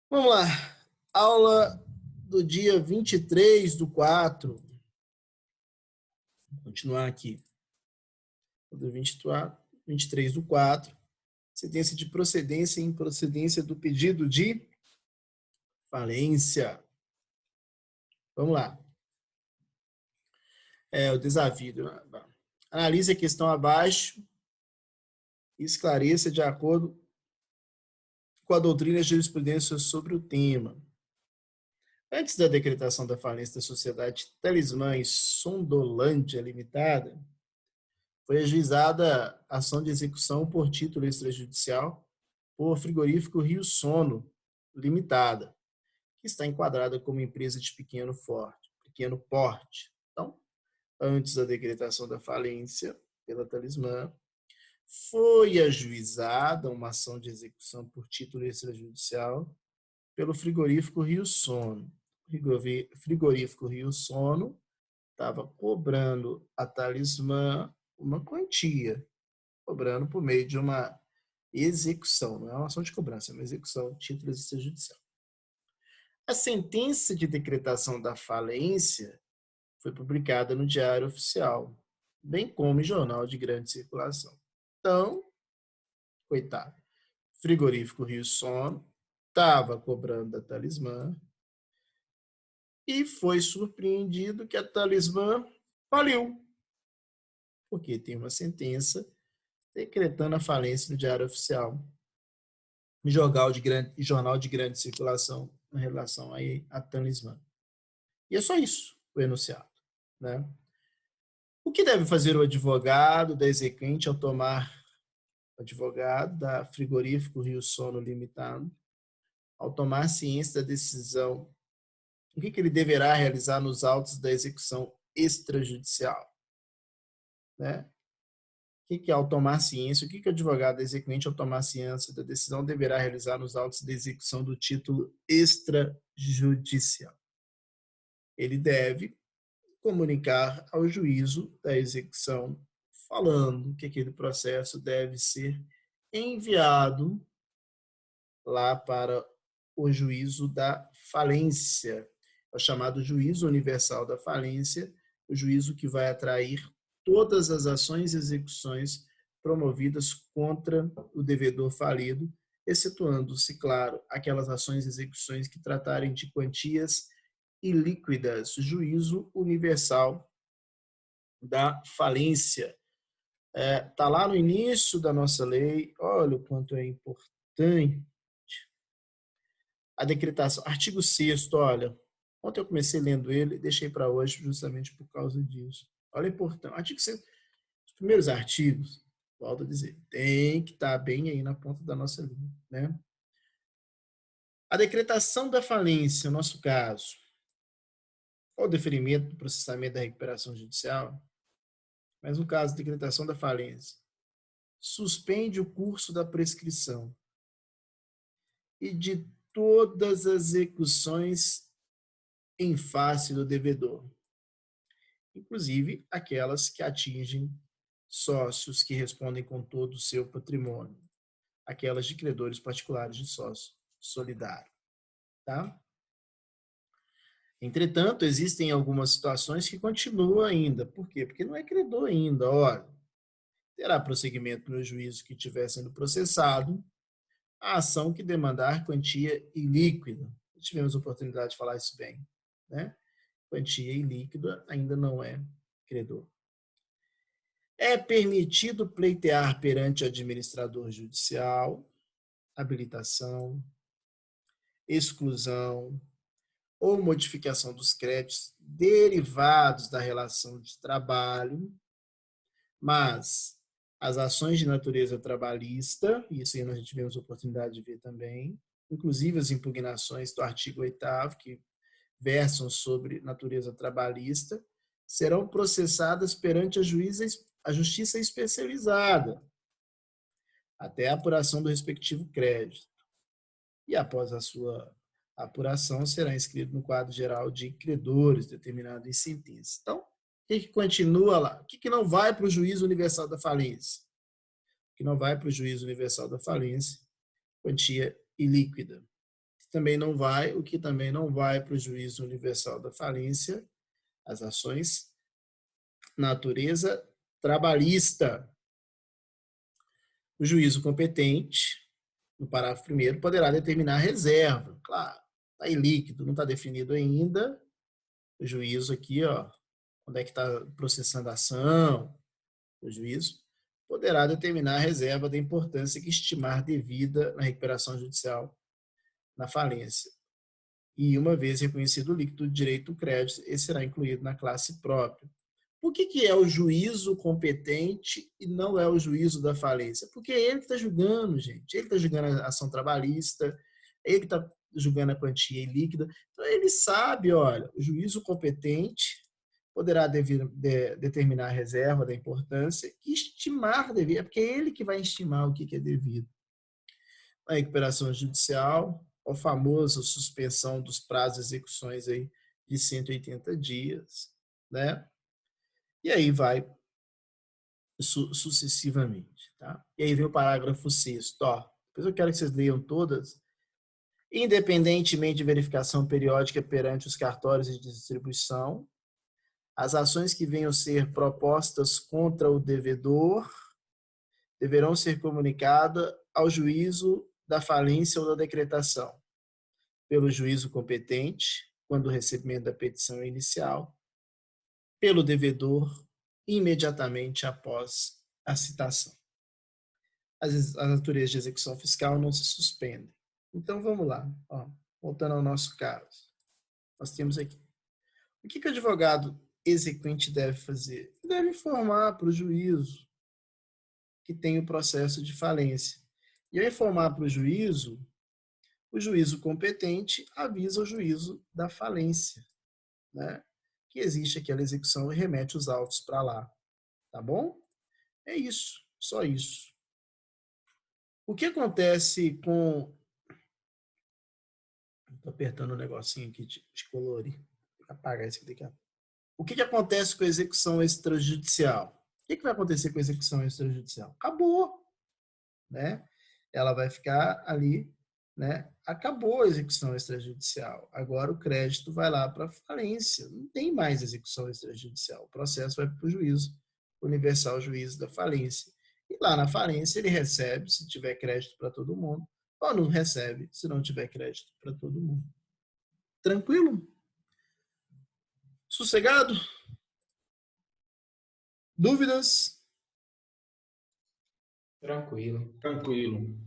Vamos lá. Aula do dia 23/4. Vou continuar aqui. Do 23/4. Sentença de procedência e improcedência do pedido de falência. Vamos lá. O desafio. Analise a questão abaixo e esclareça de acordo com a doutrina e jurisprudência sobre o tema. Antes da decretação da falência da sociedade Talismã e Sondolândia Limitada, foi ajuizada ação de execução por título extrajudicial por Frigorífico Rio Sono Limitada, que está enquadrada como empresa de pequeno porte. Então, antes da decretação da falência pela Talismã, foi ajuizada uma ação de execução por título extrajudicial pelo Frigorífico Rio Sono. O Frigorífico Rio Sono estava cobrando a Talismã uma quantia, cobrando por meio de uma execução, não é uma ação de cobrança, é uma execução de título extrajudicial. A sentença de decretação da falência foi publicada no Diário Oficial, bem como em jornal de grande circulação. Então, coitado, Frigorífico Rio Sono estava cobrando da Talismã e foi surpreendido que a Talismã faliu, porque tem uma sentença decretando a falência no Diário Oficial, no jornal de grande circulação em relação aí à Talismã. E é só isso o enunciado, né? O que deve fazer o advogado da exequente ao tomar advogado da Frigorífico Rio Sono Limitado, ao tomar ciência da decisão, o que ele deverá realizar nos autos da execução extrajudicial? Né? O que ao tomar ciência, o que o advogado da exequente ao tomar ciência da decisão deverá realizar nos autos da execução do título extrajudicial? Ele deve comunicar ao juízo da execução falando que aquele processo deve ser enviado lá para o juízo da falência, é o chamado juízo universal da falência, o juízo que vai atrair todas as ações e execuções promovidas contra o devedor falido, excetuando-se, claro, aquelas ações e execuções que tratarem de quantias ilíquidas, juízo universal da falência. Está lá no início da nossa lei, olha o quanto é importante. A decretação, artigo 6º, olha, ontem eu comecei lendo ele, deixei para hoje justamente por causa disso. Olha a importância. Artigo 6, os primeiros artigos, volto a dizer, tem que estar bem aí na ponta da nossa língua, né? A decretação da falência, no nosso caso, qual o deferimento do processamento da recuperação judicial? Mas no caso de decretação da falência, suspende o curso da prescrição e de todas as execuções em face do devedor, inclusive aquelas que atingem sócios que respondem com todo o seu patrimônio, aquelas de credores particulares de sócio solidário, tá? Entretanto, existem algumas situações que continuam ainda. Por quê? Porque não é credor ainda. Olha, terá prosseguimento no juízo que estiver sendo processado a ação que demandar quantia ilíquida. Tivemos a oportunidade de falar isso bem, né? Quantia ilíquida ainda não é credor. É permitido pleitear perante o administrador judicial, habilitação, exclusão ou modificação dos créditos derivados da relação de trabalho, mas as ações de natureza trabalhista, e isso aí nós tivemos a oportunidade de ver também, inclusive as impugnações do artigo 8º, que versam sobre natureza trabalhista, serão processadas perante a justiça especializada, até a apuração do respectivo crédito. E após a sua apuração, será inscrito no quadro geral de credores, determinado em sentença. Então, o que continua lá? O que não vai para o juízo universal da falência? O que não vai para o juízo universal da falência, quantia ilíquida. O que também não vai para o juízo universal da falência, as ações natureza trabalhista. O juízo competente, no parágrafo 1º, poderá determinar reserva. Claro, está ilíquido, não está definido ainda. O juízo aqui, ó, onde é que está processando a ação, o juízo poderá determinar a reserva da importância que estimar devida na recuperação judicial na falência. E, uma vez reconhecido o líquido de direito do crédito, esse será incluído na classe própria. Por que é o juízo competente e não é o juízo da falência? Porque é ele que está julgando, gente. Ele está julgando a ação trabalhista, é ele que está julgando a quantia ilíquida. Então, ele sabe, olha, o juízo competente poderá determinar a reserva da importância e estimar devido, é porque é ele que vai estimar o que é devido. A recuperação judicial, a famosa suspensão dos prazos de execuções aí de 180 dias, né? E aí vai sucessivamente, tá? E aí vem o parágrafo 6º, ó. Depois eu quero que vocês leiam todas. Independentemente de verificação periódica perante os cartórios de distribuição, as ações que venham ser propostas contra o devedor deverão ser comunicadas ao juízo da falência ou da decretação, pelo juízo competente, quando o recebimento da petição é inicial, pelo devedor, imediatamente após a citação. As naturezas de execução fiscal não se suspendem. Então, vamos lá. Ó, voltando ao nosso caso. Nós temos aqui. O que o advogado exequente deve fazer? Deve informar para o juízo que tem o processo de falência. E ao informar para o juízo competente avisa o juízo da falência, né? Que existe aquela execução e remete os autos para lá. Tá bom? É isso, só isso. O que acontece com... Estou apertando um negocinho aqui de colorir. Vou apagar isso aqui daqui a pouco. O que acontece com a execução extrajudicial? O que vai acontecer com a execução extrajudicial? Acabou, né? Ela vai ficar ali, né? Acabou a execução extrajudicial. Agora o crédito vai lá para a falência. Não tem mais execução extrajudicial. O processo vai para o juízo universal, juízo da falência. E lá na falência ele recebe, se tiver crédito para todo mundo, ou não recebe, se não tiver crédito para todo mundo. Tranquilo? Sossegado? Dúvidas? Tranquilo. Tranquilo.